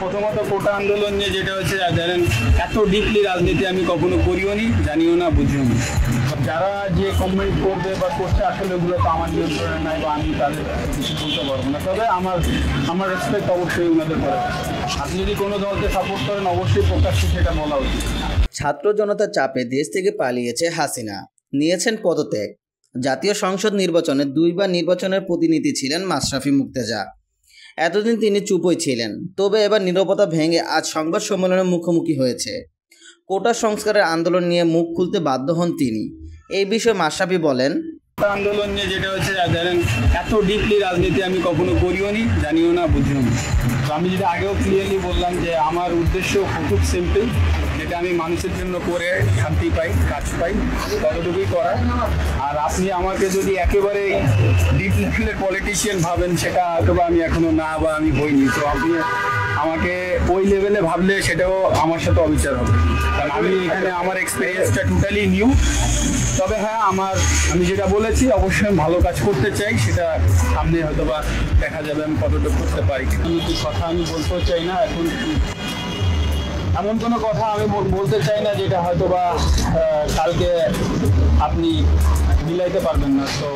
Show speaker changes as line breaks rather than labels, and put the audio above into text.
প্রথমত কোটা আন্দোলন নিয়ে যেটা হচ্ছে ধরেন এত ডিপলি রাজনীতি আমি কখনো করিও নি, জানিও না, বুঝিও নি। যারা যে কমেন্ট করবে বা করছে আসলে ওগুলো তো আমার নিয়ন্ত্রণে নাই বা আমি তাদের কিছু বলতে পারবো না। তবে আমার রেসপেক্ট অবশ্যই ওনাদের করে। আপনি যদি কোনো দলকে সাপোর্ট করেন অবশ্যই প্রকাশ্যে সেটা বলা উচিত।
ছাত্র জনতার চাপে দেশ থেকে পালিয়েছে হাসিনা, নিয়েছেন পদত্যাগ। জাতীয় সংসদ নির্বাচনে 2 বার নির্বাচনের প্রতিনিধি ছিলেন মাশরাফি মুর্তজা। এতদিন তিনি চুপই ছিলেন, তবে এবার নীরবতা ভেঙে আজ সংবাদ সম্মেলনের মুখোমুখি হয়েছে। কোটা সংস্কারের আন্দোলন নিয়ে মুখ খুলতে বাধ্য হন তিনি। এই বিষয়ে মাশরাফি বলেন,
আন্দোলন নিয়ে যেটা হচ্ছে ধরেন এত ডিপলি রাজনীতি আমি কখনো করিও নি, জানিও না, বুঝিও নি। তো আমি যেটা আগেও ক্লিয়ারলি বললাম যে আমার উদ্দেশ্য খুব সিম্পল, যেটা আমি মানুষের জন্য করে শান্তি পাই, কাজ পাই, ততটুকুই করা। আর আপনি আমাকে যদি একেবারে ডিপ লেভেলের পলিটিশিয়ান ভাবেন, সেটা হয়তো আমি এখনো না বা আমি হইনি। তো আপনি আমাকে ওই লেভেলে ভাবলে সেটাও আমার সাথে অবিচার হবে, কারণ আমি এখানে আমার এক্সপিরিয়েন্সটা টোটালি নিউ। তবে হ্যাঁ, আমি যেটা বলেছি অবশ্যই আমি ভালো কাজ করতে চাই, সেটা সামনে হয়তো বা দেখা যাবে আমি কতটুকু করতে পারি। কিন্তু কথা আমি বলতেও চাই না এখন, এমন কোনো কথা আমি বলতে চাই না যেটা হয়তো বা কালকে আপনি মিলাইতে পারবেন না। তো